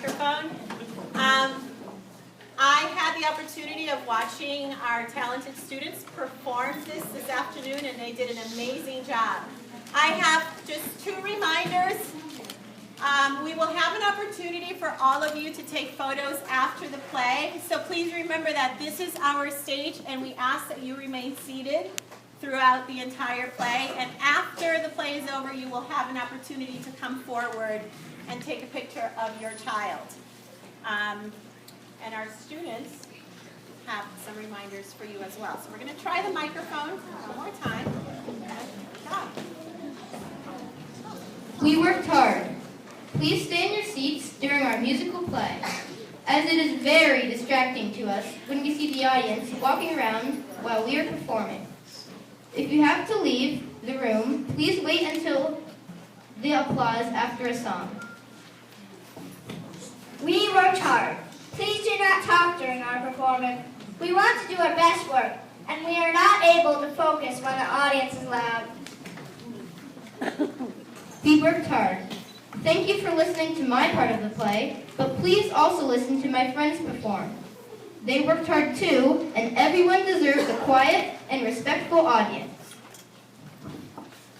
microphone. I had the opportunity of watching our talented students perform this afternoon, and they did an amazing job. I have just 2 reminders. We will have an opportunity for all of you to take photos after the play, so please remember that this is our stage, and we ask that you remain seated throughout the entire play, and after the play is over, you will have an opportunity to come forward and take a picture of your child. And our students have some reminders for you as well. So we're going to try the microphone one more time. Good job. We worked hard. Please stay in your seats during our musical play, as it is very distracting to us when we see the audience walking around while we are performing. If you have to leave the room, please wait until the applause after a song. We worked hard. Please do not talk during our performance. We want to do our best work, and we are not able to focus when the audience is loud. We worked hard. Thank you for listening to my part of the play, but please also listen to my friends perform. They worked hard too, and everyone deserves a quiet and respectful audience.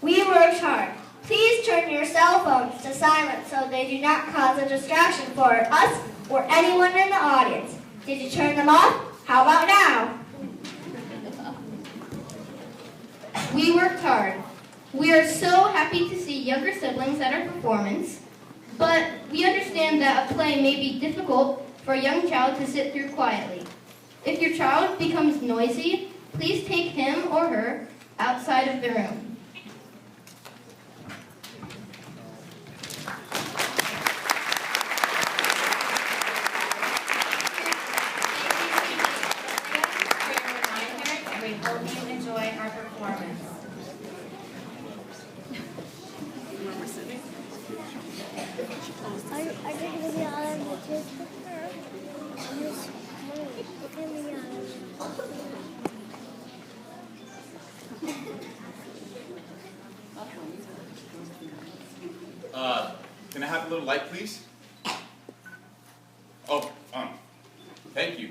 We worked hard. Please turn your cell phones to silent so they do not cause a distraction for us or anyone in the audience. Did you turn them off? How about now? We worked hard. We are so happy to see younger siblings at our performance, but we understand that a play may be difficult for a young child to sit through quietly. If your child becomes noisy, please take him or her outside of the room. We hope you enjoy our performance. Can I have a little light, please? Oh, thank you.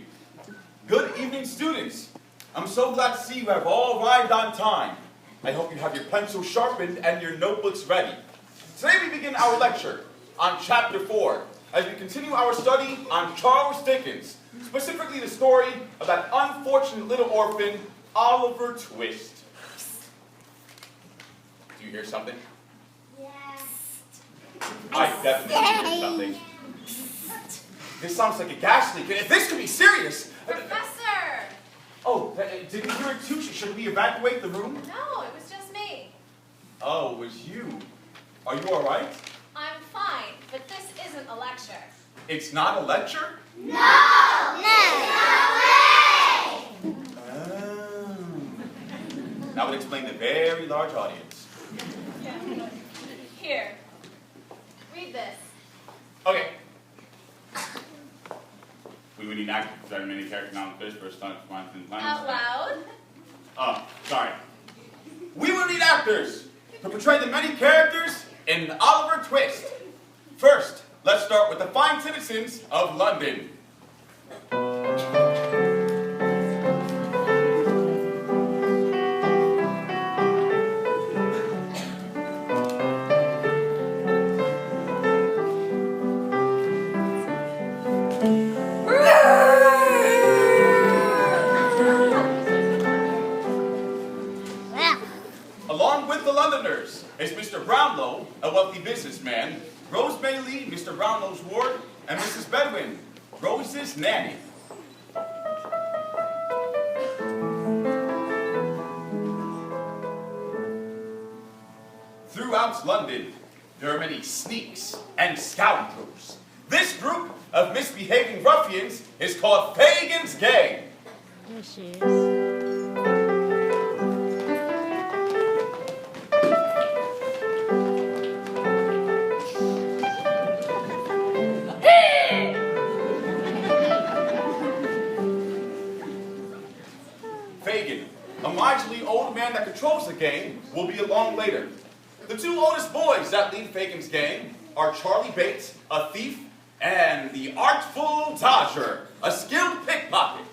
Good evening, students. I'm so glad to see you have all arrived on time. I hope you have your pencils sharpened and your notebooks ready. Today we begin our lecture on Chapter 4, as we continue our study on Charles Dickens, specifically the story of that unfortunate little orphan, Oliver Twist. Do you hear something? Yes. I definitely hear something. This sounds like a gas leak, and if this could be serious... Professor! Oh, did you hear it too? Should we evacuate the room? No, it was just me. Oh, it was you. Are you all right? I'm fine, but this isn't a lecture. It's not a lecture? No! No way! Oh. That would explain the very large audience. Here, read this. Okay. We would need actors to present many characters on the first time to find things. Out loud. Oh, sorry. We will need actors to portray the many characters in Oliver Twist. First, let's start with the fine citizens of London. Along with the Londoners is Mr. Brownlow, a wealthy businessman, Rose Maylie, Mr. Brownlow's ward, and Mrs. Bedwin, Rose's nanny. Throughout London, there are many sneaks and scoundrels. This group of misbehaving ruffians is called FAGIN'S gang. There she is. Fagin, a miserly old man that controls the gang, will be along later. The two oldest boys that lead Fagin's gang are Charlie Bates, a thief, and the Artful Dodger, a skilled pickpocket.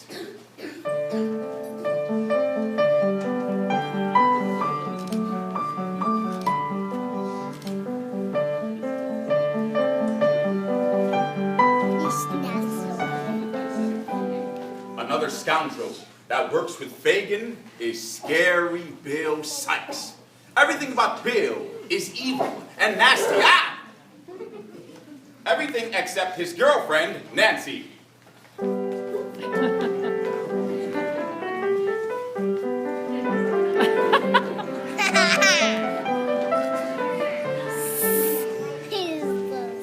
Another scoundrel that works with Fagin is Scary Bill Sikes. Everything about Bill is evil and nasty. Ah! Everything except his girlfriend, Nancy.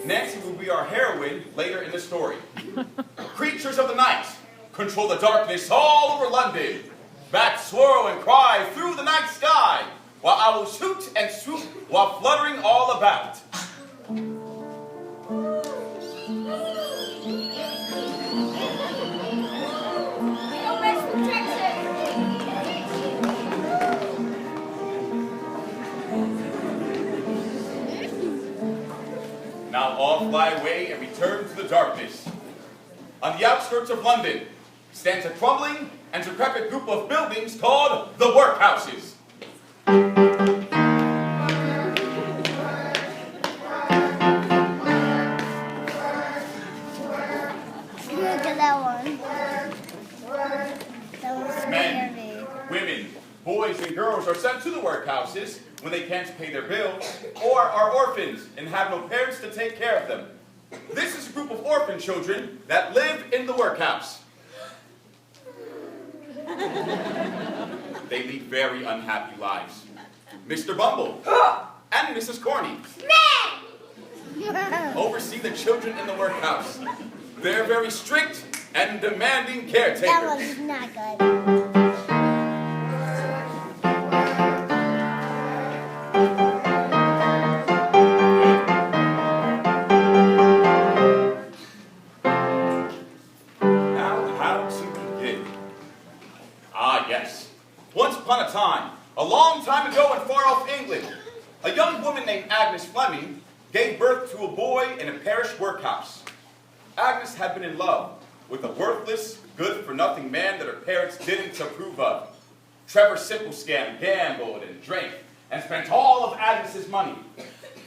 Nancy will be our heroine later in the story. Creatures of the night control the darkness all over London. Bats swirl and cry through the night sky, while owls hoot and swoop while fluttering all about. Now all fly away and return to the darkness. On the outskirts of London stands a crumbling and decrepit group of buildings called the workhouses. Look at that one. Men, women, boys, and girls are sent to the workhouses when they can't pay their bills or are orphans and have no parents to take care of them. This is a group of orphan children that live in the workhouse. They lead very unhappy lives. Mr. Bumble and Mrs. Carney oversee the children in the workhouse. They're very strict and demanding caretakers. That one's not good. A long time ago in far-off England, a young woman named Agnes Fleming gave birth to a boy in a parish workhouse. Agnes had been in love with a worthless, good-for-nothing man that her parents didn't approve of. Trevor Simplescam gambled and drank and spent all of Agnes's money.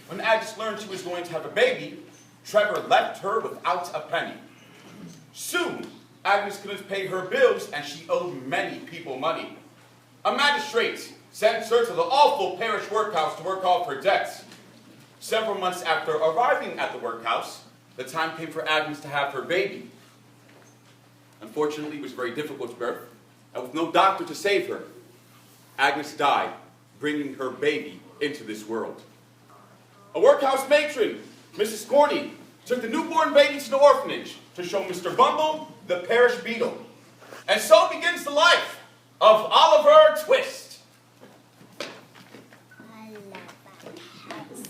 When Agnes learned she was going to have a baby, Trevor left her without a penny. Soon, Agnes couldn't pay her bills and she owed many people money. A magistrate sent her to the awful parish workhouse to work off her debts. Several months after arriving at the workhouse, the time came for Agnes to have her baby. Unfortunately, it was very difficult to birth, and with no doctor to save her, Agnes died, bringing her baby into this world. A workhouse matron, Mrs. Carney, took the newborn baby to the orphanage to show Mr. Bumble the parish beadle. And so begins the life of Oliver Twist. I love that house.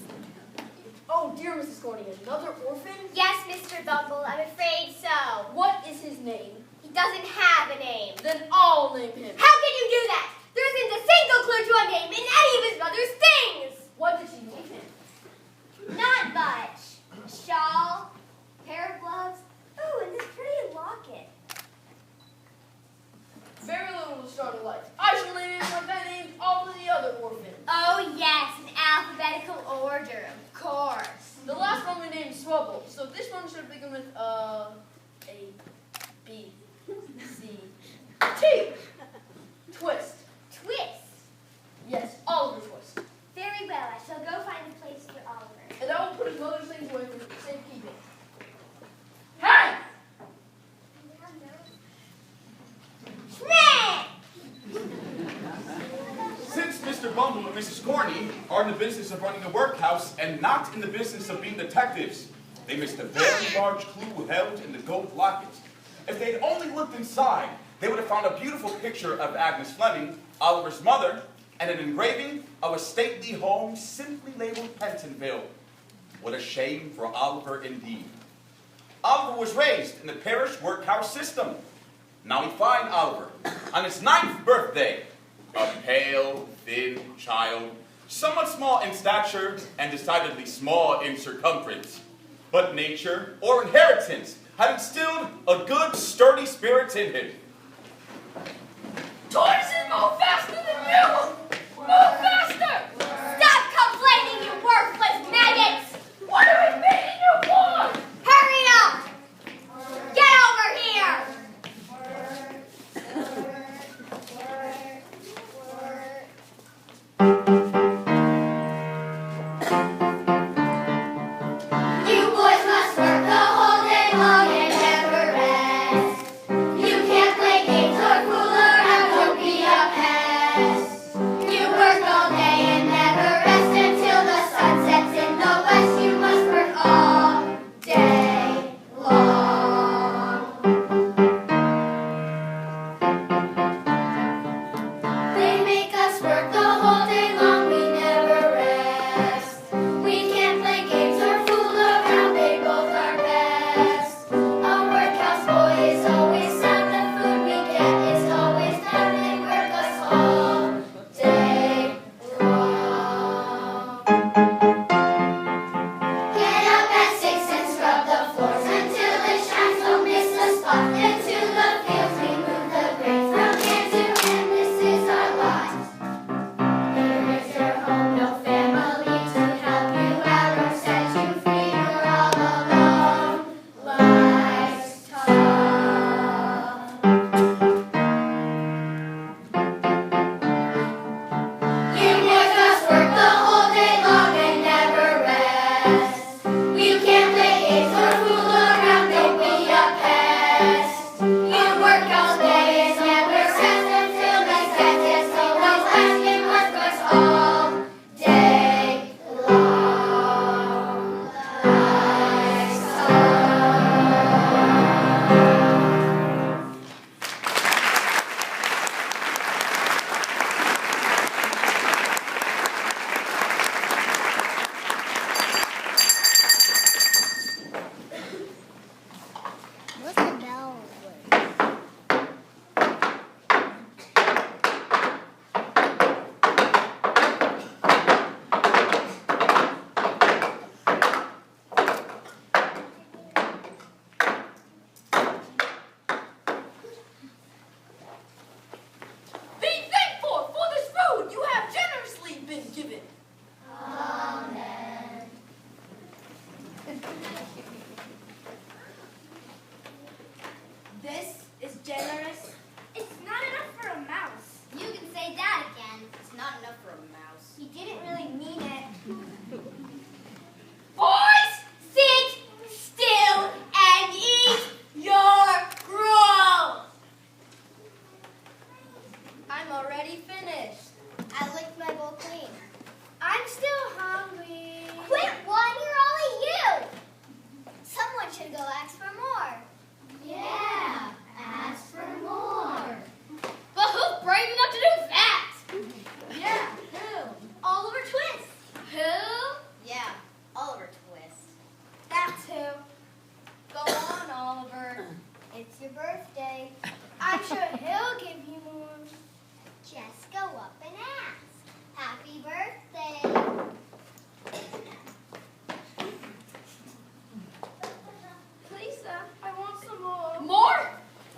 Oh, dear Mrs. Carney, another orphan? Yes, Mr. Bumble, I'm afraid so. What is his name? He doesn't have a name. Then I'll name him. How can you do that? There isn't a single clue to a name in any of his mother's things. What did she name him? Not much. A shawl, pair of gloves, ooh, and this pretty locket. Very little to start a life. I shall name him like I named all of the other orphans. Oh, yes, in alphabetical order, of course. The last one we named Swubble, so this one should begin with A, B, C, T. Twist. Twist. Yes, Oliver Twist. Very well, I shall go find a place for Oliver. And I will put his mother's things away for safekeeping. Hey! Since Mr. Bumble and Mrs. Carney are in the business of running a workhouse and not in the business of being detectives, they missed a very large clue held in the gold locket. If they'd only looked inside, they would have found a beautiful picture of Agnes Fleming, Oliver's mother, and an engraving of a stately home simply labeled Pentonville. What a shame for Oliver indeed. Oliver was raised in the parish workhouse system. Now we find Oliver on his 9th birthday, a pale, thin child, somewhat small in stature and decidedly small in circumference. but nature or inheritance had instilled a good, sturdy spirit in him. Tortoises move faster than you! Move faster! Stop complaining, you worthless maggots! What are we beating you for? Hurry up! Get over here! You boys must work the whole day long and never rest. You can't play games or fool around, don't be a pest. You work all day and never rest until the sun sets in the west. You must work all day long. They make us work the whole day long, we never rest. We can't play games or fool around, they both are best. A workhouse boy is always sound, the food we get is always down. They work us all day long. Get up at 6 and scrub the floors until it shines, don't miss a spot. Into the fields we move the grain from hand to hand, this is our lives. Here is your home, no family to help you out or set you free. You're all alone, life's tough. You boys must work the whole day long and never rest. You can't play games or fool around, don't be a pest. You work all day and never rest until the sun sets, always last. You work us all day long. Life's tough. What's the bell? Be thankful for this food you have generously been given. This is generous. It's not enough for a mouse. You can say that again. It's not enough for a mouse. He didn't really mean it. Boys, sit still and eat your gruel. I'm already finished. I licked my bowl clean. I'm still hungry. Quit whining, all you! Someone should go ask for more. Yeah, ask for more. But who's brave enough to do that? Yeah, who? Oliver Twist. Who? Yeah, Oliver Twist. That's who. Go on, Oliver. It's your birthday. I'm sure he'll give you more. Just go up and ask. Happy birthday. Lisa, I want some more. More?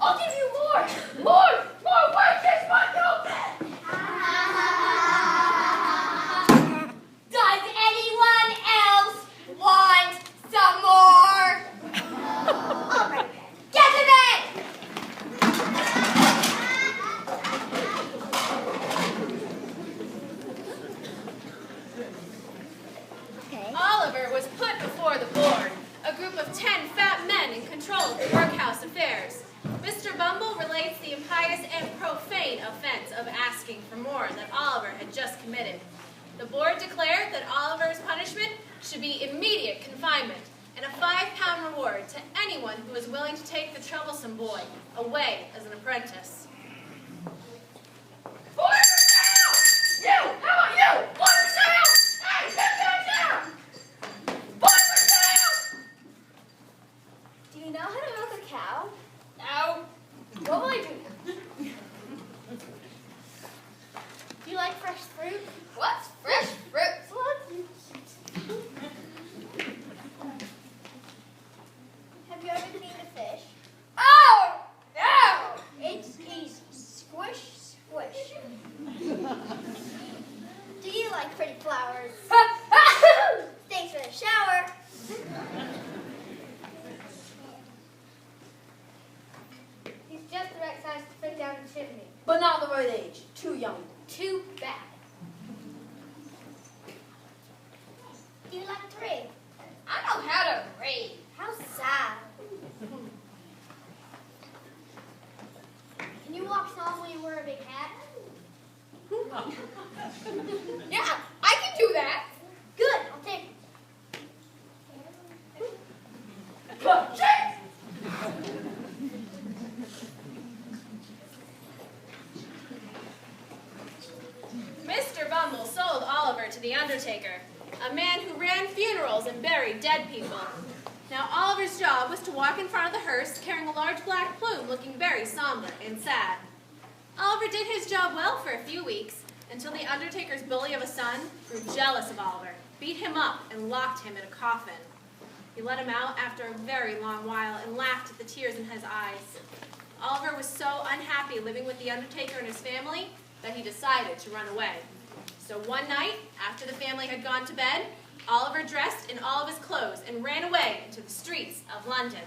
I'll give you more. More. Where's my notebook? Does anyone else want some more? All right then. Get to bed! Okay. Oliver was put before the board, a group of 10 fat men in control of the workhouse affairs. Mr. Bumble relates the impious and profane offense of asking for more that Oliver had just committed. The board declared that Oliver's punishment should be immediate confinement and a £5 reward to anyone who was willing to take the troublesome boy away as an apprentice. Boy for sale! You! How about you? Boy for sale! Hey, get that down! Boy for sale! Do you know how to milk a cow? No. What will I do? Do you like fresh fruit? What's fresh fruit? but not the right age. Too young. Too bad. You like 3. I know how to read. How sad. Can you walk soft when you wear a big hat? Yeah, I can do that. Good, I'll take it. Mr. Bumble sold Oliver to the undertaker, a man who ran funerals and buried dead people. Now Oliver's job was to walk in front of the hearse carrying a large black plume looking very somber and sad. Oliver did his job well for a few weeks until the undertaker's bully of a son grew jealous of Oliver, beat him up, and locked him in a coffin. He let him out after a very long while and laughed at the tears in his eyes. Oliver was so unhappy living with the undertaker and his family that he decided to run away. So one night, after the family had gone to bed, Oliver dressed in all of his clothes and ran away into the streets of London.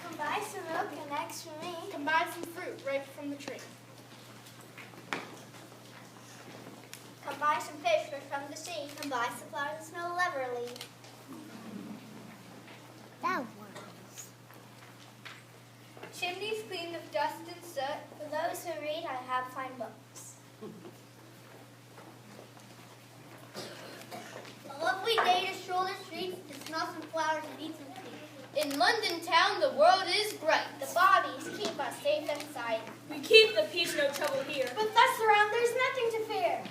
Come buy some milk and eggs for me. Come buy some fruit right from the tree. Come buy some fish from the sea. Come buy some flowers that smell lovely. That works. Chimneys clean of dust and soot. For those who read, I have fine books. A lovely day to stroll the streets, to smell some flowers and eat some tea. In London town, the world is bright. The bobbies keep us safe inside. We keep the peace, no trouble here. With us around, there's nothing to fear.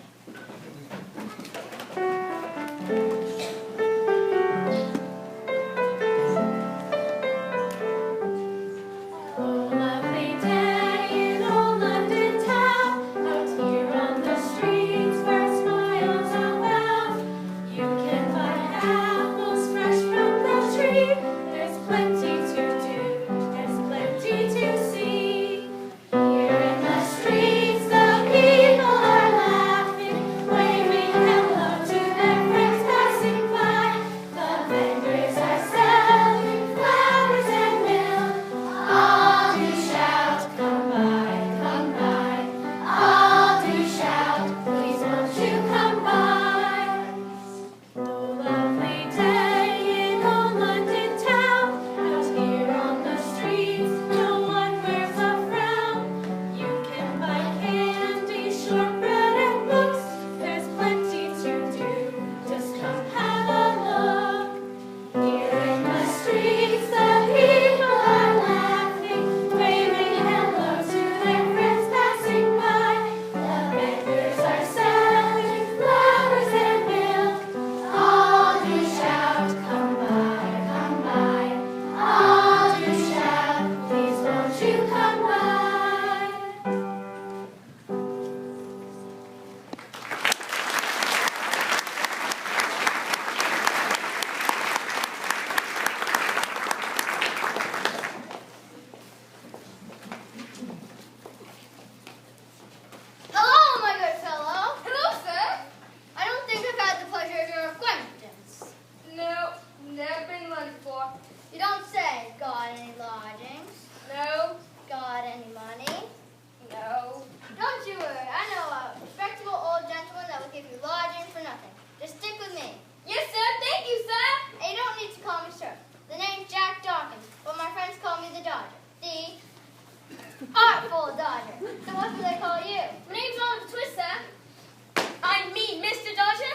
Artful Dodger. So what do they call you? My name's Oliver Twist, sir. I'm me, Mr. Dodger.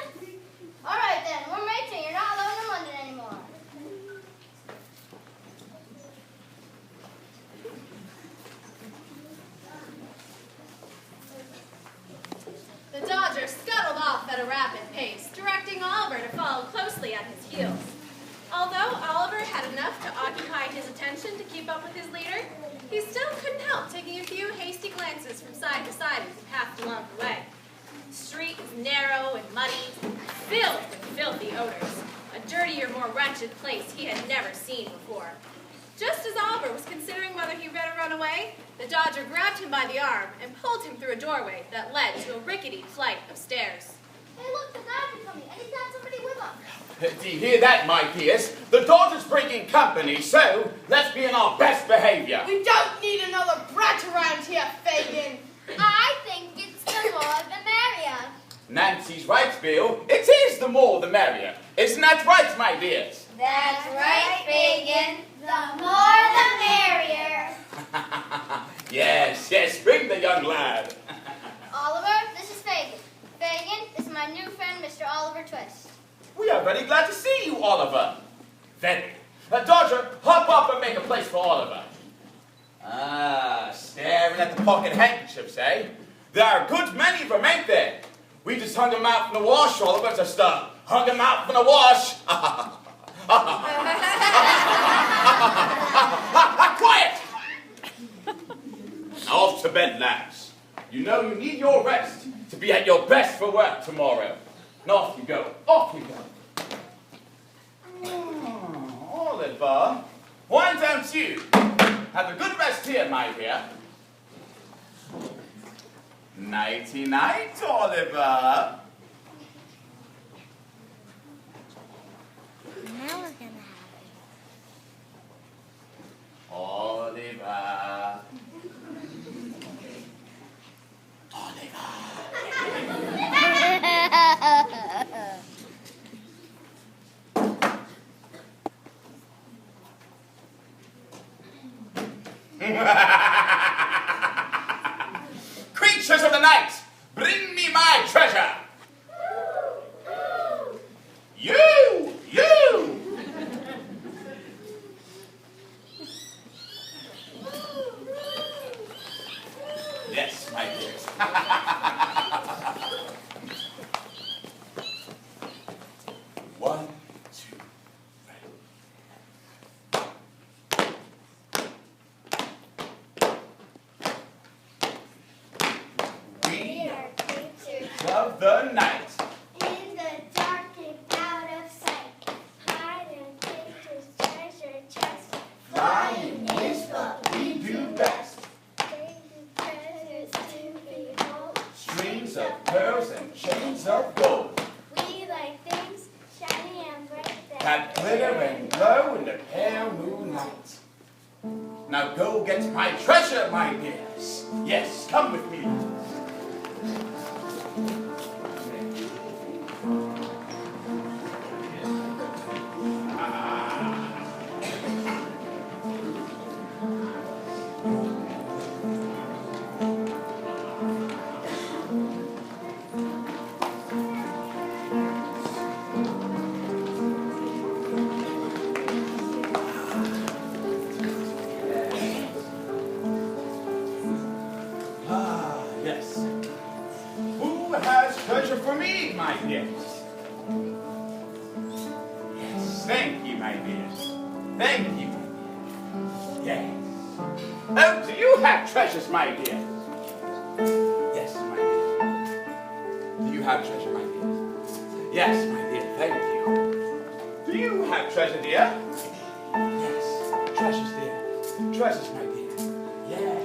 All right then, we're mates and you're not alone in London anymore. The Dodger scuttled off at a rapid pace, directing Oliver to follow closely at his heels. Although Oliver had enough to occupy his attention to keep up with his leader, he still couldn't help taking a few hasty glances from side to side as he passed along the way. The street was narrow and muddy, filled with filthy odors, a dirtier, more wretched place he had never seen before. Just as Oliver was considering whether he better run away, the Dodger grabbed him by the arm and pulled him through a doorway that led to a rickety flight of stairs. Hey, look, the dads are coming, and he's got somebody with him. Do you hear that, my dears? The daughter's bringing company, so let's be in our best behavior. We don't need another brat around here, Fagin. I think it's the more the merrier. Nancy's right, Bill. It is the more the merrier. Isn't that right, my dears? That's right, Fagin. The more the merrier. Yes, yes, bring the young lad. Oliver, this is Fagin. Fagin, this is my new friend, Mr. Oliver Twist. We are very glad to see you, Oliver. Very. Dodger, hop up and make a place for Oliver. Ah, staring at the pocket handkerchiefs, eh? There are a good many of them, ain't there? We just hung them out from the wash, Oliver, just hung them out from the wash. Quiet! Now off to bed, lads. You know you need your rest to be at your best for work tomorrow. And off you go, off you go. Oliver, why don't you have a good rest here, my dear? Nighty-night, Oliver. Now we're gonna Oliver. Creatures of the night, bring me my treasure. You! Yes, my dears. One, two, three. We are creatures of the night. In the dark and out of sight. Hide and creatures, treasure, chest. Flying is what we do best. Treasures to behold. Strings of pearls and chains of gold We like things shiny and bright that glitter and glow in the pale moonlight. Now go get my treasure, my dears. Yes, come with me. Yes. Who has treasure for me, my dears? Yes, thank you, my dears. Thank you, my dears. Yes. Oh, do you have treasures, my dears? Yes, my dear. Do you have treasure, my dear? Yes, my dear, thank you. Do you have treasure, dear? Yes, treasures, dear. Treasures, my dear. Yes.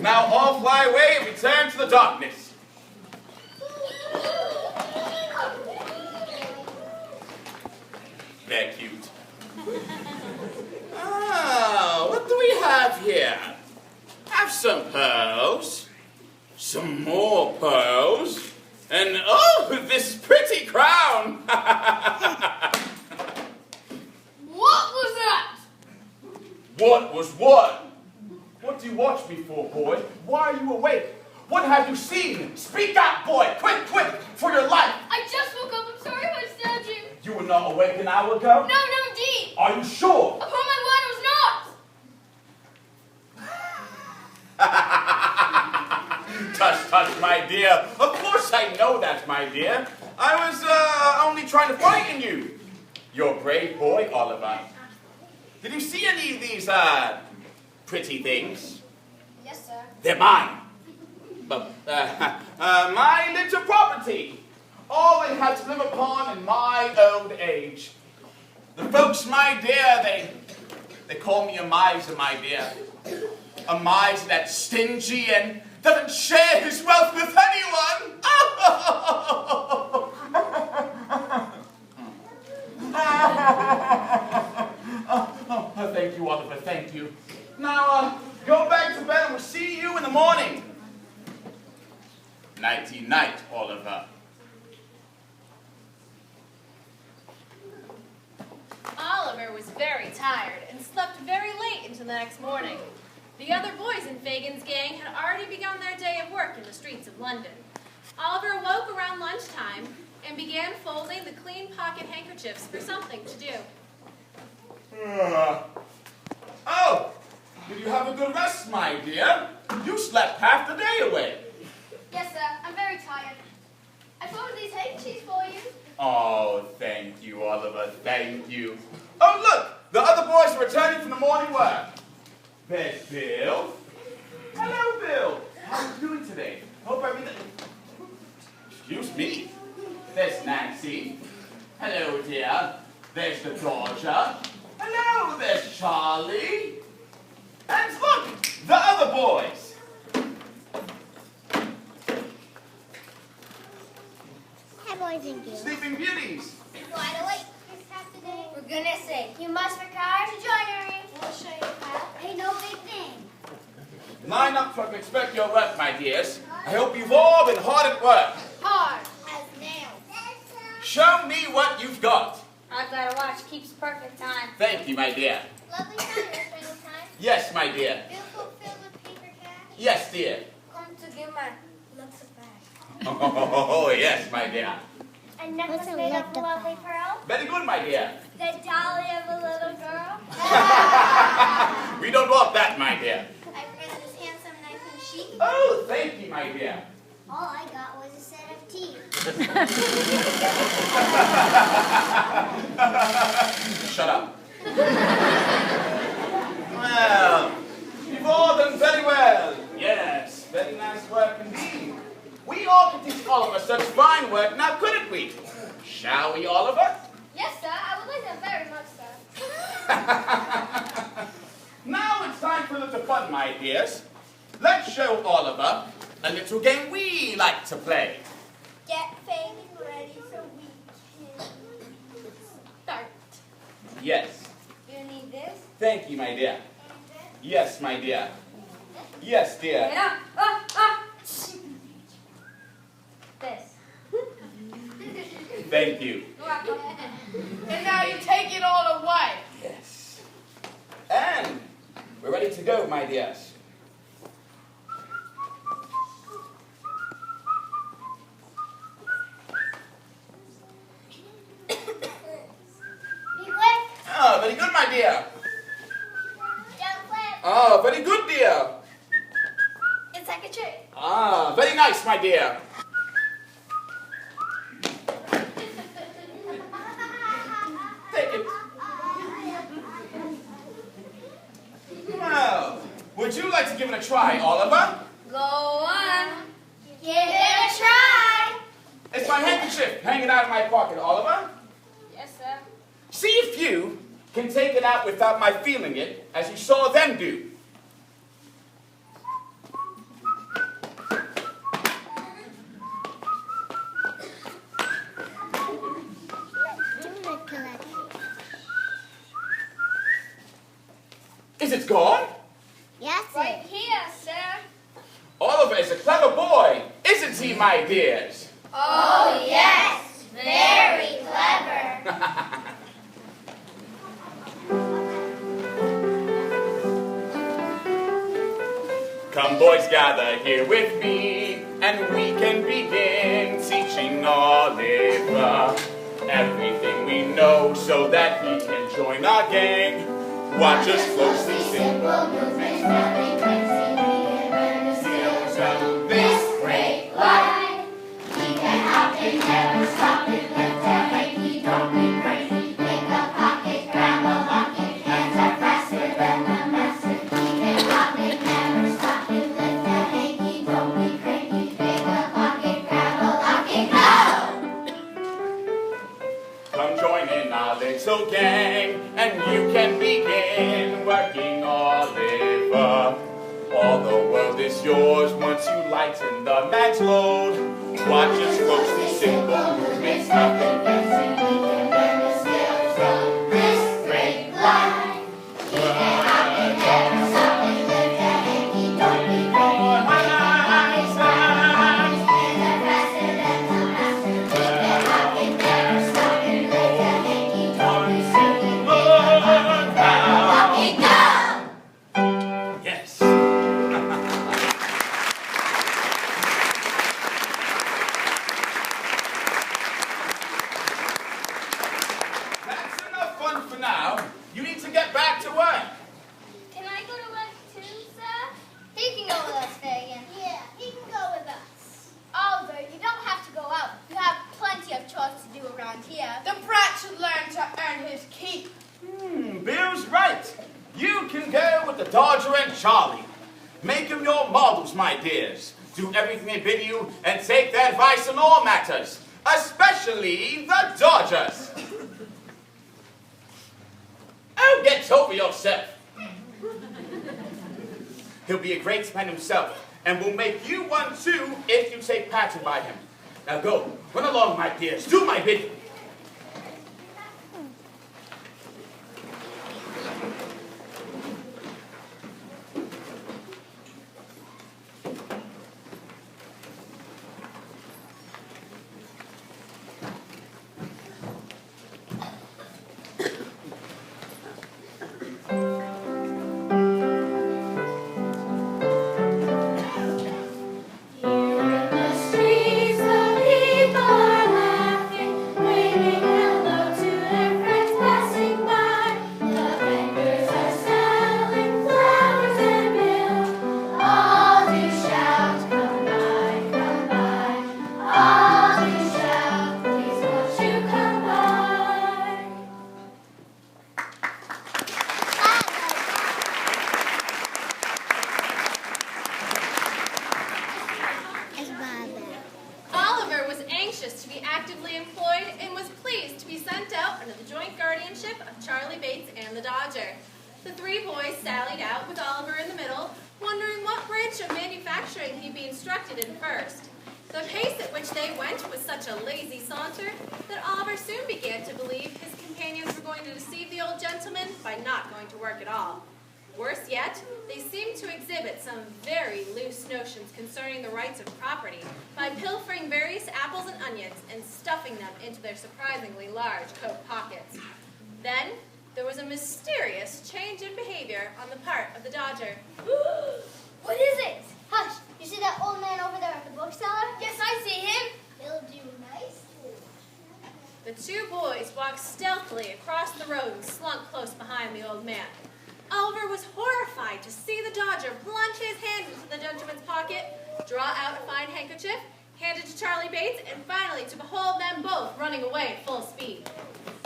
Now all fly away and return to the darkness. Ah, what do we have here? Have some pearls, some more pearls, and oh, this pretty crown! What was that? What was what? What do you watch me for, boy? Why are you awake? What have you seen? Speak out, boy! Quick, quick, for your life! I just woke up. I'm sorry if I disturbed you. You were not awake an hour ago? No, indeed. Are you sure? Upon my word, I was not. Tush, tush, my dear. Of course I know that, my dear. I was only trying to frighten you. You're a brave boy, Oliver. Did you see any of these, pretty things? Yes, sir. They're mine. But, my little property. All I have to live upon in my old age. The folks, my dear, they call me a miser, my dear. A miser that's stingy and doesn't share his wealth with anyone. Thank you, Oliver, thank you. Now, go back to bed and we'll see you in the morning. Nighty-night, Oliver. Oliver was very tired and slept very late into the next morning. The other boys in Fagins' gang had already begun their day of work in the streets of London. Oliver awoke around lunchtime and began folding the clean pocket handkerchiefs for something to do. Oh, did you have a good rest, my dear? You slept half the day away. Yes, sir. I'm very tired. I folded these handkerchiefs for you. Oh, thank you, Oliver, thank you. Oh, look, the other boys are returning from the morning work. There's Bill. Hello, Bill. How are you doing today? Hope everything... Excuse me. There's Nancy. Hello, dear. There's the Georgia. Hello, there's Charlie. And look, the other boys. Hi, boys and girls. Sleeping beauties. Wide awake this Saturday. For goodness sake, you must retire to joinery. We'll show you how. Ain't no big thing. Line up for expect your work, my dears. I hope you've all been hard at work. Hard. As nails. Show me what you've got. I've got a watch. Keeps perfect time. Thank you, my dear. Lovely time, your spending time. Yes, my dear. Beautiful filled with paper cash. Yes, dear. Come to give my looks back. Oh, yes, my dear. A necklace made of lovely pearl. Very good, my dear. The dolly of a little girl. We don't want that, my dear. I printed this handsome knife and sheath. Oh, thank you, my dear. All I got was a set of teeth. Shut up. Well, you've all done very well. Yes, very nice work indeed. We all could teach Oliver such fine work, now couldn't we? Shall we, Oliver? Yes, sir. I would like that very much, sir. Now it's time for a little fun, my dears. Let's show Oliver a little game we like to play. Get faded ready so we can Start. Yes. You need this? Thank you, my dear. And this? Yes, my dear. Yes, dear. This. Thank you. And now you take it all away. Yes. And we're ready to go, my dears. Be quick. Oh, very good, my dear. Don't flip. Oh, very good, dear. It's like a trick. Ah, very nice, my dear. Take it. Well, would you like to give it a try, Oliver? Go on. Give it a try. It's my handkerchief hanging out of my pocket, Oliver. Yes, sir. See if you can take it out without my feeling it, as you saw them do. Is it gone? Yes, Right here, sir. Oliver is a clever boy, isn't he, my dears? Oh, yes. Very clever. Come, boys, gather here with me, and we can begin teaching Oliver everything we know so that he can join our gang. Watch us closely, simple movements, nothing crazy. We can learn the skills of this great life. We can hop and never stop and lift a hanky, don't be crazy. Pick a pocket, grab a locket, hands are faster than the master. We can hop and never stop and lift a hanky, don't be cranky. Pick a pocket, grab a locket, go! Come join in our little gang, and you can begin working Oliver. All the world is yours once you lighten the man's load. Watch us closely, simple movements, nothing fancy. We can learn the skills of this great life. We can hop and never stop and lift a hanky, don't be cranky. Pick a pocket, grab a locket, hands are faster than the master. We can hop and never stop and lift a hanky, don't be cranky. Pick a pocket, grab a locket, go! Yes. That's enough fun for now. You need to get back to work. Can I go to work too, sir? He can go with us, Fagin. Yeah, he can go with us. Oliver, you don't have to go out. You have plenty of chores to do around here. The brat should learn to earn his keep. Bill's right. You can go with the Dodger and Charlie. Make them your models, my dears. Do everything they bid you and take their advice on all matters, especially the Dodgers. Oh, get over yourself. He'll be a great man himself, and will make you one too if you take pattern by him. Now go, run along, my dears. Do my bidding. Concerning the rights of property by pilfering various apples and onions and stuffing them into their surprisingly large coat pockets. Then there was a mysterious change in behavior on the part of the Dodger. What is it? Hush, you see that old man over there at the bookseller? Yes, I see him. He'll do nicely. The two boys walked stealthily across the road and slunk close behind the old man. Oliver was horrified to see the Dodger plunge his hand into the gentleman's pocket, draw out a fine handkerchief, hand it to Charlie Bates, and finally to behold them both running away at full speed.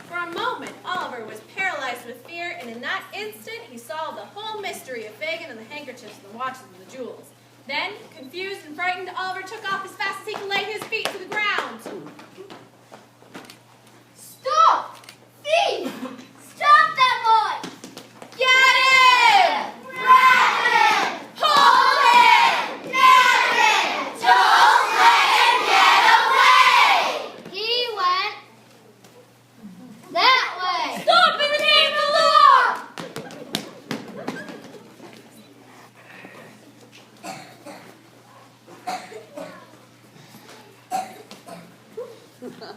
For a moment, Oliver was paralyzed with fear, and in that instant, he solved the whole mystery of Fagin and the handkerchiefs and the watches and the jewels. Then, confused and frightened, Oliver took off as fast as he could lay his feet to the ground. Stop! Thief! Stop that boy! Get him! Grab him! Hold him! Nab him! Don't let him get away! He went that way. Stop in the name of the law! Is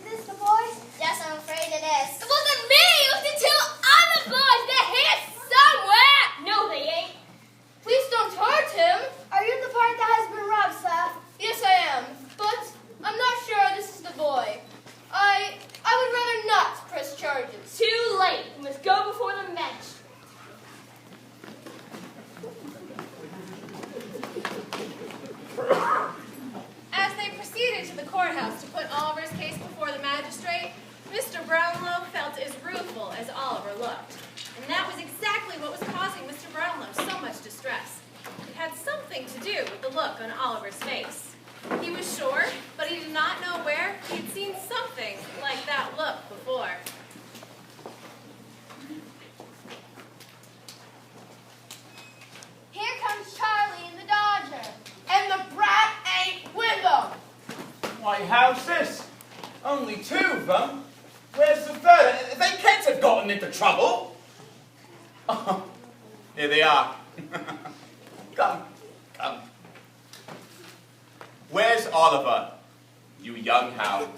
this the boy? Yes, I'm afraid it is. It wasn't me! It was the two other boys! They're here somewhere! No, they ain't. Please don't hurt him. Are you the part that has been robbed, sir? Yes, I am. But I'm not sure this is the boy. I would rather not press charges. Too late. We must go before the magistrate. As they proceeded to the courthouse to put Oliver's case before the magistrate, Mr. Brownlow felt as rueful as Oliver looked. And that was exactly what was causing Mr. Brownlow so much distress. It had something to do with the look on Oliver's face. He was sure, but he did not know where he had seen something like that look before. Here comes Charlie in the Dodger. And the brat ain't with them. Why, how's this? Only two of them? Where's the third? They can't have gotten into trouble. Oh, here they are. Come. Where's Oliver, you young hound?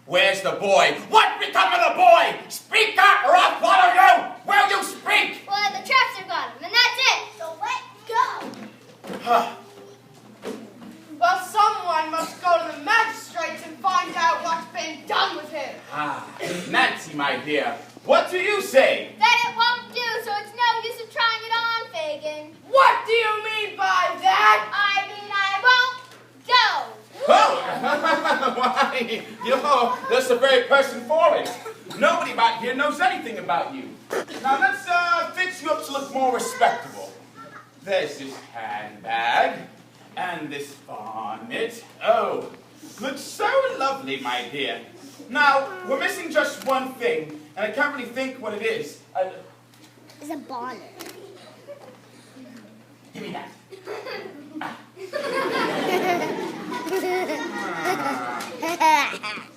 Where's the boy? What become of the boy? Speak up or I'll follow you! Will you speak? Well, the traps are gone, and that's it. So let go. Well, someone must go to the magistrates and find out what's been done with him. Nancy, my dear, what do you say? That it won't do, so it's no use of trying it on, Fagin. What do you mean by that? I mean, I won't go. Oh, why, that's the very person for it. Nobody back here knows anything about you. Now let's fix you up to look more respectable. There's this handbag and this bonnet. Oh, looks so lovely, my dear. Now, we're missing just one thing, and I can't really think what it is. It's a bonnet. Give me that.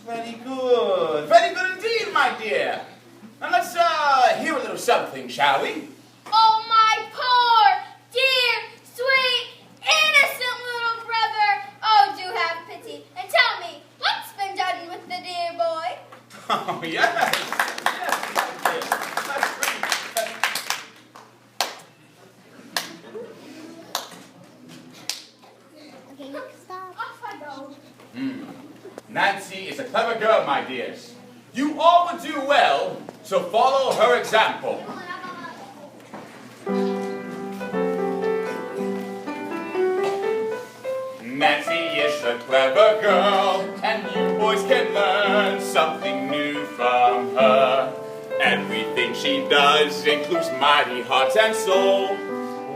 Very good. Very good indeed, my dear. Now let's hear a little something, shall we? Oh, my poor, dear, sweet, innocent little brother. Oh, do have pity and tell me what's been done with the dear boy. Oh, yes. Yes, my dear. That's great. Okay, stop. Off I go. Nancy is a clever girl, my dears. You all would do well to follow her example. Nancy is a clever girl, and you boys can learn something new from her. Everything she does includes mighty heart and soul.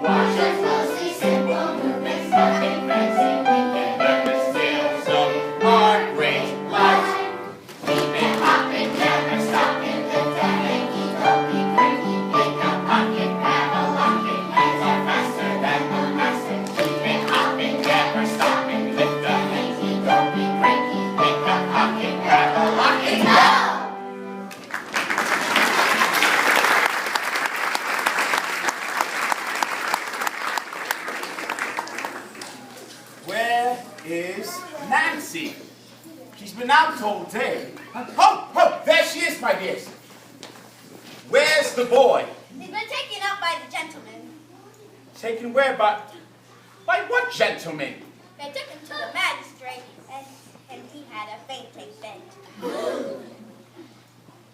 Watch her closely, simple movements, nothing fancy. We can learn the skills of our great lives. Keep it hopping, never stopping, lift a hanky, don't be cranky. Pick a pocket, grab a locket, hands are faster than the master. Keep it hopping, never stopping, lift a hanky, don't be cranky. Pick a pocket, grab a locket, go! Where is Nancy? She's been out all day. Oh, there she is, my dears. Where's the boy? He's been taken up by the gentleman. Taken where by what gentleman? They took him to the magistrate, and he had a fainting fit.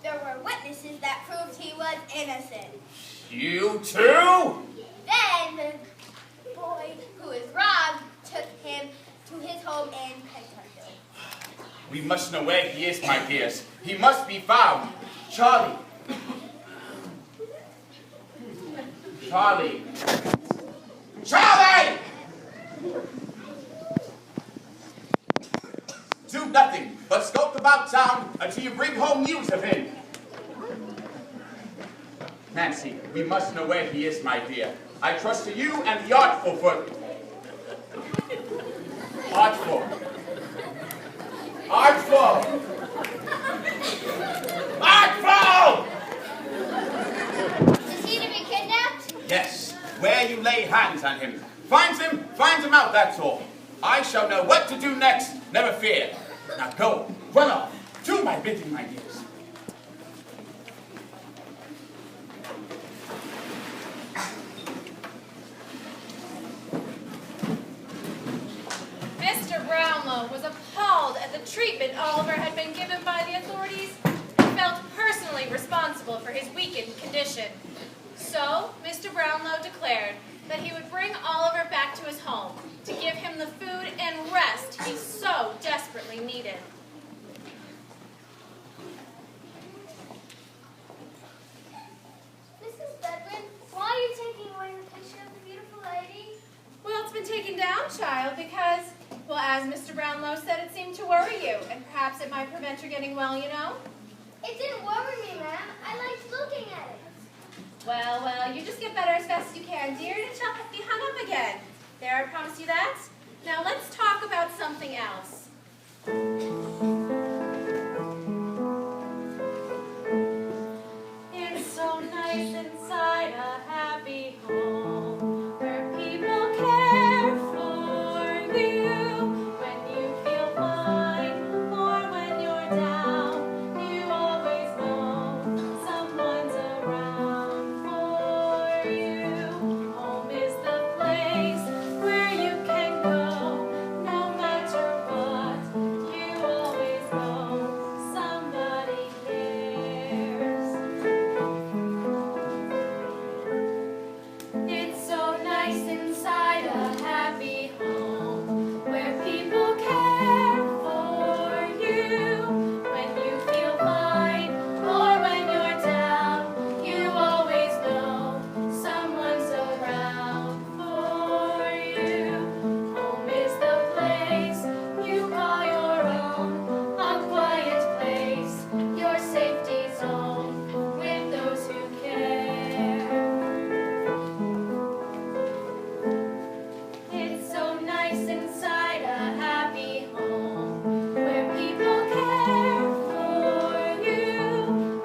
There were witnesses that proved he was innocent. You too? Then the boy who was robbed took him to his home in Kentucky. We must know where he is, my dears. He must be found. Charlie. Charlie. Charlie! Do nothing but skulk about town until you bring home news of him. Nancy, we must know where he is, my dear. I trust to you and the Artful foot. Artful. Artful! Artful! Is he to be kidnapped? Yes, where you lay hands on him. Find him out, that's all. I shall know what to do next, never fear. Now go, run off, do my bidding, my dears. Mr. Brownlow was appalled at the treatment Oliver had been given by the authorities and felt personally responsible for his weakened condition. So, Mr. Brownlow declared that he would bring Oliver back to his home to give him the food and rest he so desperately needed. Mrs. Bedwin, why are you taking away the picture of the beautiful lady? Well, it's been taken down, child, because, well, as Mr. Brownlow said, it seemed to worry you, and perhaps it might prevent your getting well, you know? It didn't worry me, ma'am. I liked looking at it. Well, you just get better as fast as you can, dear, and it shall be hung up again. There, I promise you that. Now, let's talk about something else. It's so nice inside a happy home where people care for you when you feel fine or when you're down. You always know someone's around for you. Home is the place where you can go no matter what. You always know somebody cares. It's so nice inside a happy home where people care for you when you feel fine or when you're down. You always know someone's around for you. Home is the place you call your own, a quiet place, your safety zone with those who care. It's so nice inside a happy home where people care for you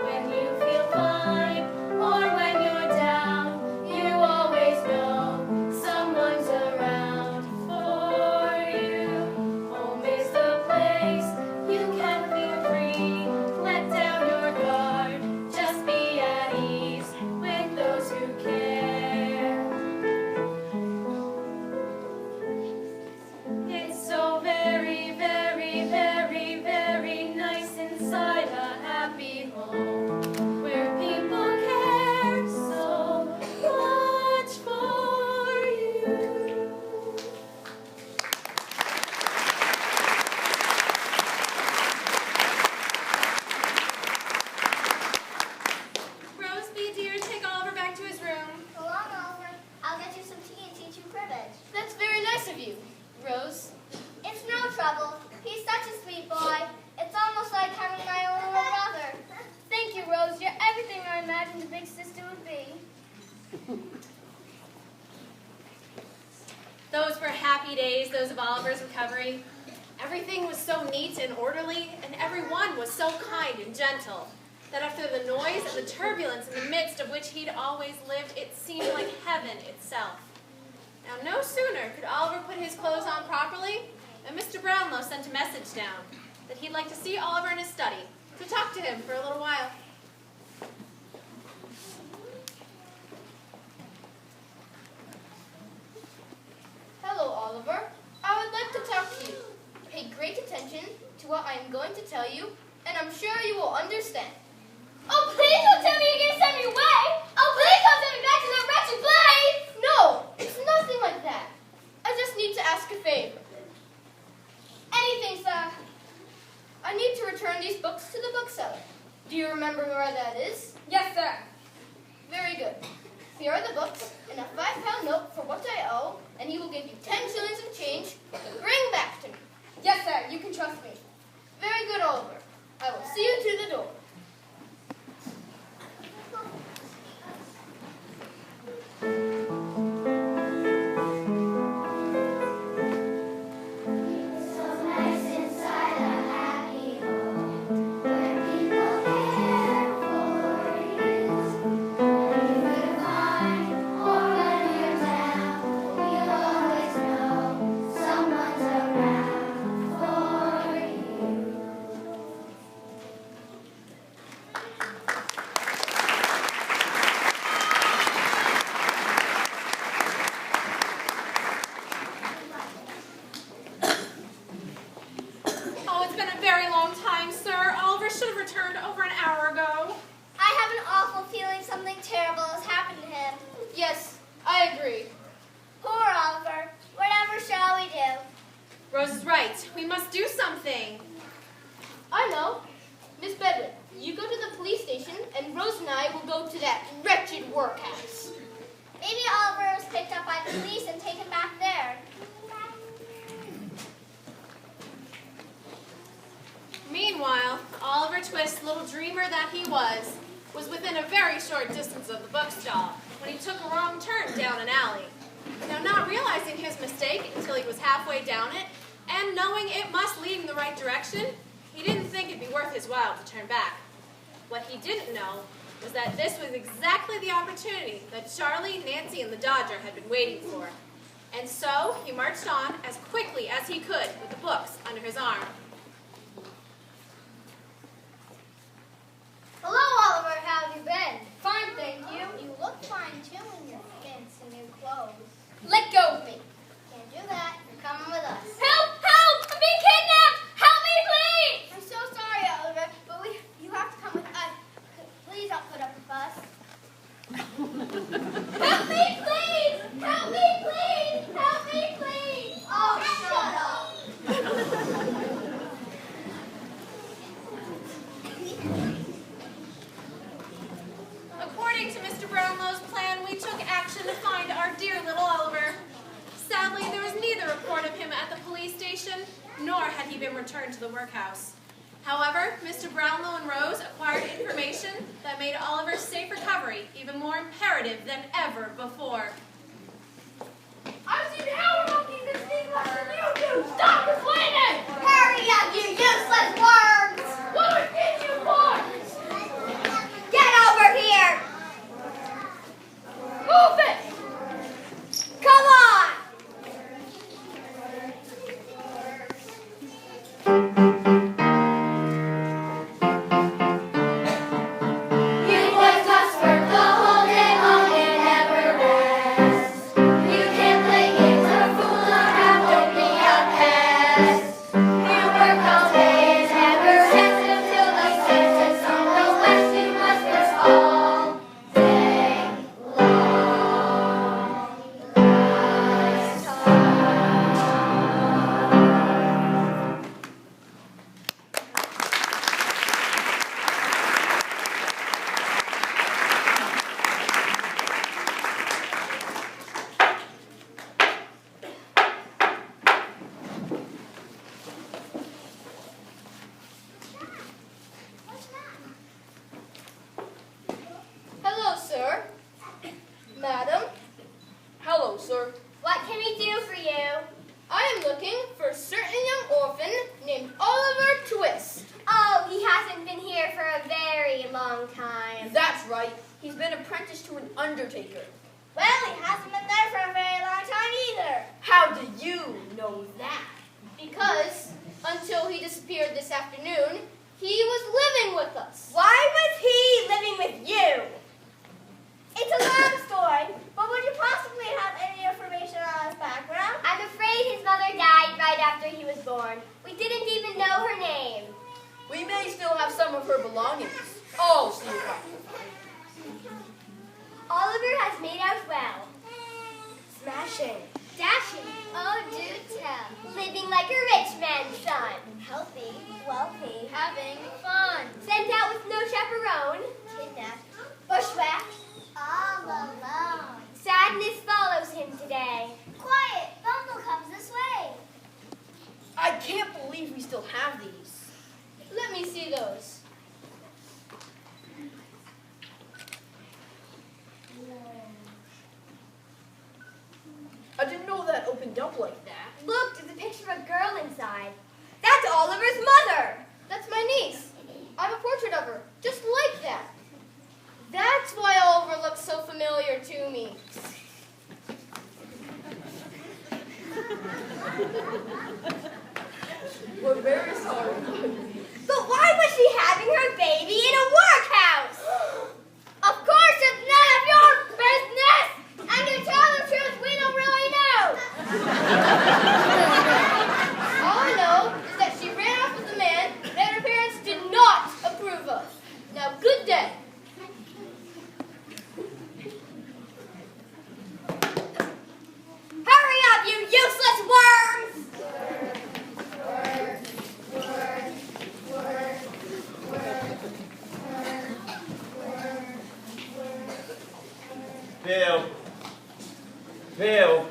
when you feel fine or when you're down. You always know someone's around for you. Home is the place you can feel free. Let down your guard, just be at ease with those who care. It's so very, very, very, very nice inside a happy home where people care so much for you. Roseby, dear, take Oliver back to his room. Go on, Oliver. I'll get you some tea and teach you cribbage. That's very nice of you, Rose. It's no trouble. He's such a sweet boy. It's almost like having my own little brother. Thank you, Rose. You're everything I imagined a big sister would be. Those were happy days, those of Oliver's recovery. Everything was so neat and orderly, and everyone was so kind and gentle, that after the noise and the turbulence in the midst of which he'd always lived, it seemed like heaven itself. Now, no sooner could Oliver put his clothes on properly than Mr. Brownlow sent a message down that he'd like to see Oliver in his study, to talk to him for a little while. Hello, Oliver. I would like to talk to you. Pay great attention to what I am going to tell you, and I'm sure you will understand. Oh, please don't tell me you're going to send me away. Oh, please don't send me back to that wretched place. No, it's nothing like that. I just need to ask a favor. Anything, sir. I need to return these books to the bookseller. Do you remember where that is? Yes, sir. Very good. Here are the books and a £5 note for what I owe, and he will give you 10 shillings of change to bring back to me. Yes, sir. You can trust me. Very good, Oliver. I will see you to the door. So nice inside a happy home where people care for you when you feel fine or when you're down. police and take him back there. Meanwhile, Oliver Twist, little dreamer that he was within a very short distance of the bookstall when he took a wrong turn down an alley. Now, not realizing his mistake until he was halfway down it, and knowing it must lead in the right direction, he didn't think it'd be worth his while to turn back. What he didn't know was that this was exactly the opportunity that Charlie, Nancy, and the Dodger had been waiting for. And so, he marched on as quickly as he could with the books under his arm. Hello, Oliver. How have you been? Fine, thank you. You look fine, too, in your fancy new clothes. Let go of me. Can't do that. You're coming with us. Help! Help! I'm being kidnapped! Help me, please! I'm so sorry, Oliver, but you have to come with us. Please don't put up a fuss. Help me, please! Help me, please! Help me, please! Oh, shut up. According to Mr. Brownlow's plan, we took action to find our dear little Oliver. Sadly, there was neither report of him at the police station, nor had he been returned to the workhouse. However, Mr. Brownlow and Rose acquired information that made Oliver's safe recovery even more imperative than ever before. I've seen Howard walking this thing less than you do! Stop complaining! Hurry up, you useless worms! What did you want? Get over here! Move it! Come on! You boys must work the whole day long and never rest. You can't play games or fool around, don't be a pest. You work all day and never rest until the sun sets on the west. You must work all day long. Life's hard. Hello, sir. Madam. Hello, sir. What can we do for you? I am looking for a certain young orphan named Oliver Twist. Oh, he hasn't been here for a very long time. That's right. He's been apprenticed to an undertaker. Well, he hasn't been there for a very long time either. How do you know that? Because, until he disappeared this afternoon, he was living with us. Why was he living with you? It's a long story, but would you possibly have any information on his background? I'm afraid his mother died right after he was born. We didn't even know her name. We may still have some of her belongings. Oh, see you back. Oliver has made out well. Smashing. Dashing. Oh, do tell. Living like a rich man's son. Healthy. Wealthy. Having fun. Sent out with no chaperone. Kidnapped. Bushwhacked. All alone. Sadness follows him today. Quiet. Bumble comes this way. I can't believe we still have these. Let me see those. I didn't know that opened up like that. Look, there's a picture of a girl inside. That's Oliver's mother. That's my niece. I have a portrait of her, just like that. That's why Oliver looks so familiar to me. We're very sorry. But why was she having her baby in a workhouse? Of course, it's none of your business. And to tell the truth, we don't really know. All I know is that she ran off with a man that her parents did not approve of. Now, good day. Hurry up, you useless worms! Bill.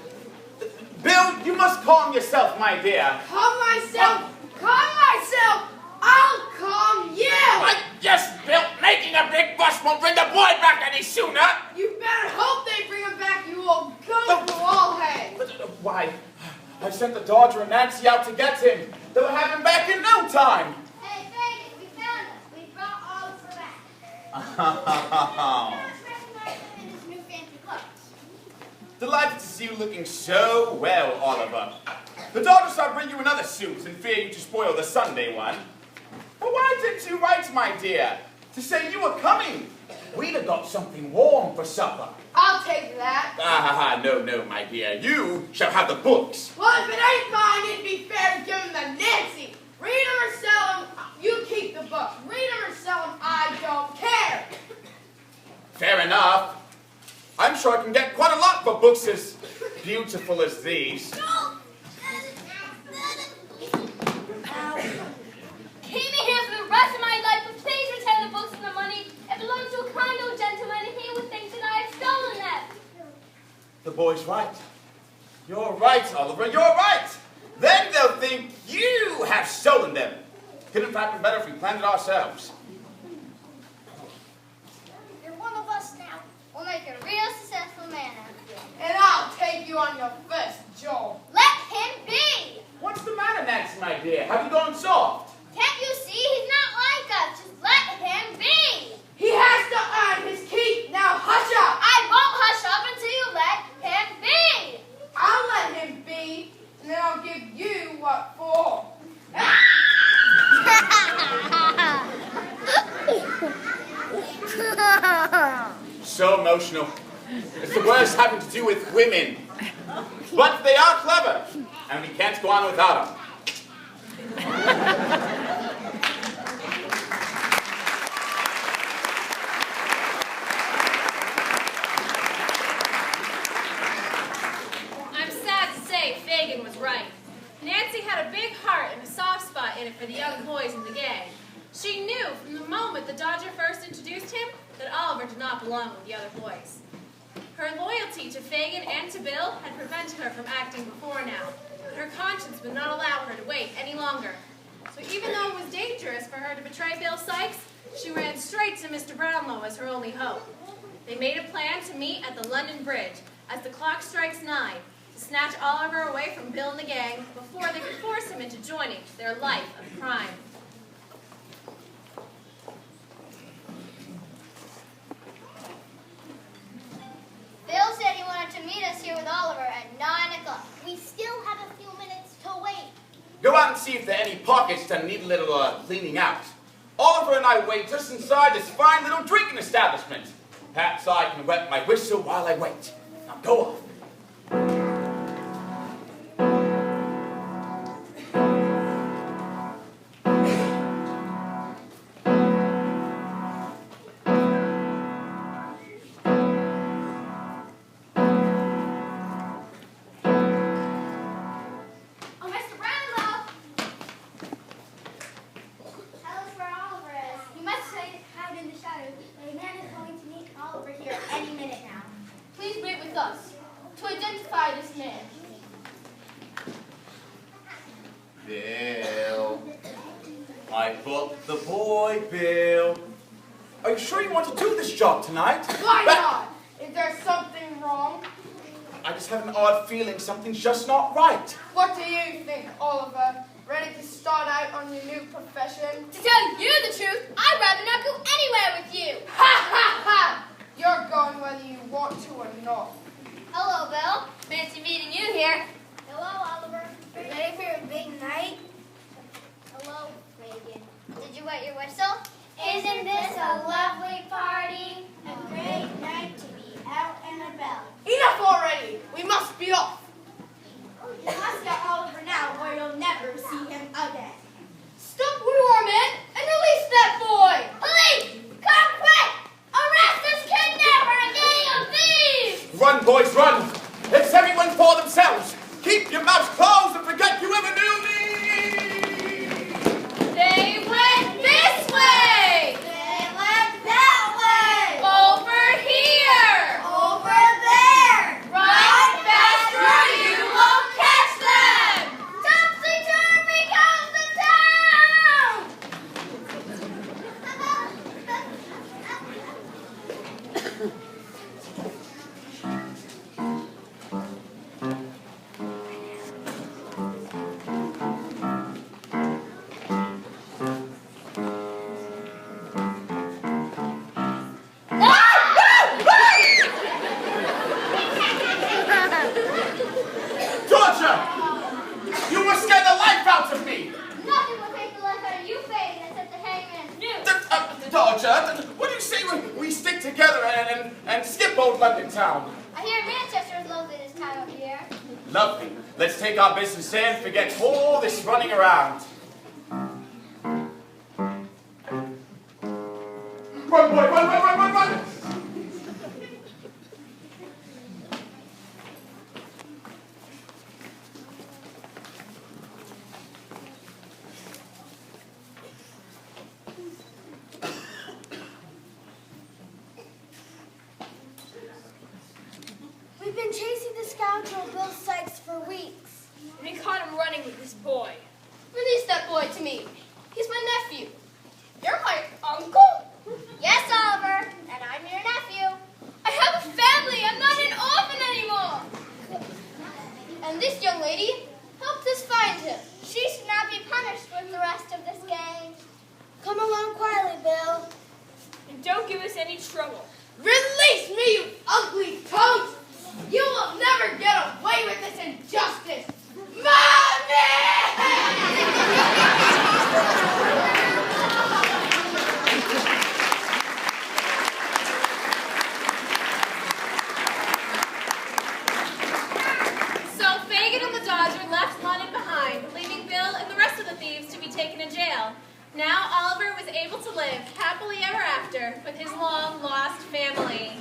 Bill, you must calm yourself, my dear. Calm myself! Calm myself! I'll calm you! Yes, Bill, making a big fuss won't bring the boy back any sooner. You better hope they bring him back, you old goat wall head! Why, I've sent the Dodger and Nancy out to get him. They'll have him back in no time. Hey, Fagin, we found him. We brought Oliver back. In his new fancy clothes. Delighted to see you looking so well, Oliver. The Dodgers shall bring you another suit and fear you to spoil the Sunday one. But why didn't you write, my dear, to say you were coming? We'd have got something warm for supper. I'll take that. No, my dear. You shall have the books. Well, if it ain't mine, it'd be fair to give him to Nancy. Read them or sell them, you keep the book. Read them or sell them, I don't care. Fair enough. I'm sure I can get quite a lot for books as beautiful as these. Keep me here for the rest of my life, but please return the books and the money. It belongs to a kind old gentleman, and he would think that I have stolen them. The boy's right. You're right, Oliver, you're right. Then they'll think you have stolen them. Could in fact be better if we planned it ourselves. You're one of us now. We'll make a real successful man out of you. And I'll take you on your first job. Let him be! What's the matter, Nancy, my dear? Have you gone soft? Can't you see he's not like us? Just let him be! He has to earn his keep. Now hush up. I won't hush up until you let him be! I'll let him be, and then I'll give you what for. So emotional. It's the worst having to do with women. But they are clever, and we can't go on without them. I'm sad to say Fagin was right. Nancy had a big heart and a soft spot in it for the young boys in the gang. She knew from the moment the Dodger first introduced him that Oliver did not belong with the other boys. Her loyalty to Fagin and to Bill had prevented her from acting before now, but her conscience would not allow her to wait any longer. So even though it was dangerous for her to betray Bill Sikes, she ran straight to Mr. Brownlow as her only hope. They made a plan to meet at the London Bridge as the clock strikes 9, to snatch Oliver away from Bill and the gang before they could force him into joining their life of crime. Bill said he wanted to meet us here with Oliver at 9 o'clock. We still have a few minutes to wait. Go out and see if there are any pockets that need a little cleaning out. Oliver and I wait just inside this fine little drinking establishment. Perhaps I can wet my whistle while I wait. Now go off. Bill. I booked the boy, Bill. Are you sure you want to do this job tonight? Why not? Is there something wrong? I just have an odd feeling something's just not right. What do you think, Oliver? Ready to start out on your new profession? To tell you the truth, I'd rather not go anywhere with you. Ha ha ha! You're going whether you want to or not. Hello, Bill. Fancy meeting you here. Hello, Oliver. Ready for a big night? Hello, Megan. Did you wet your whistle? Isn't this a lovely party? A great night to be out and about. Enough already! We must be off! You must get Oliver now, or you'll never see him again. Stop where you are, man, and release that boy! Police! Come quick! Arrest this kidnapper and gang of thieves! Run, boys, run! It's everyone for themselves! Keep your mouths closed and forget you ever knew me! They went this way! They went that way! Over here! Over there! Right back splendid town. I hear Manchester is lovely this time of year. Lovely. Let's take our business there and forget all this running around. Run, boy, run, run, run, run, run! We've been chasing the scoundrel Bill Sikes for weeks. We caught him running with this boy. Release that boy to me. He's my nephew. You're my uncle? Yes, Oliver, and I'm your nephew. I have a family. I'm not an orphan anymore. And this young lady helped us find him. She should not be punished with the rest of this gang. Come along quietly, Bill. And don't give us any trouble. Release me, you ugly toad! You will never get away with this injustice! So Fagin and the Dodger left London behind, leaving Bill and the rest of the thieves to be taken to jail. Now Oliver was able to live happily ever after with his long-lost family.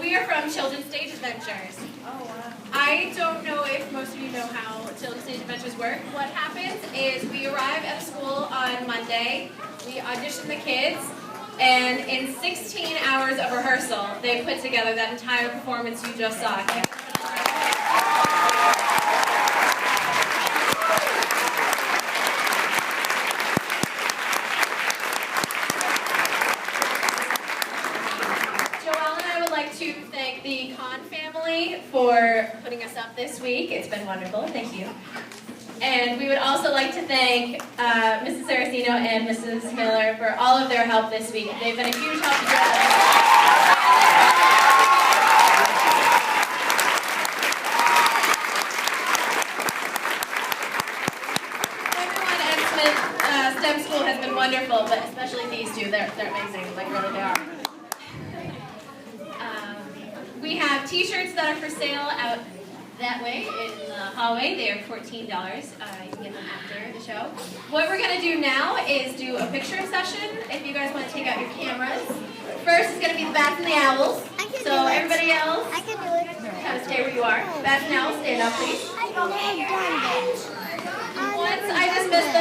We are from Children's Stage Adventures. Oh, wow. I don't know if most of you know how Children's Stage Adventures work. What happens is we arrive at a school on Monday, we audition the kids, and in 16 hours of rehearsal, they put together that entire performance you just saw. To thank the Kahn family for putting us up this week. It's been wonderful. Thank you. And we would also like to thank Mrs. Saraceno and Mrs. Miller for all of their help this week. They've been a huge help to us. And especially these two. They're amazing, like really they are. We have t-shirts that are for sale out that way in the hallway. They are $14. You can get them after the show. What we're going to do now is do a picture session. If you guys want to take out your cameras. First is going to be the bats and the owls. So everybody else, I can do it. kind of stay where you are. Bats and owls, stand up please. Once I dismiss them.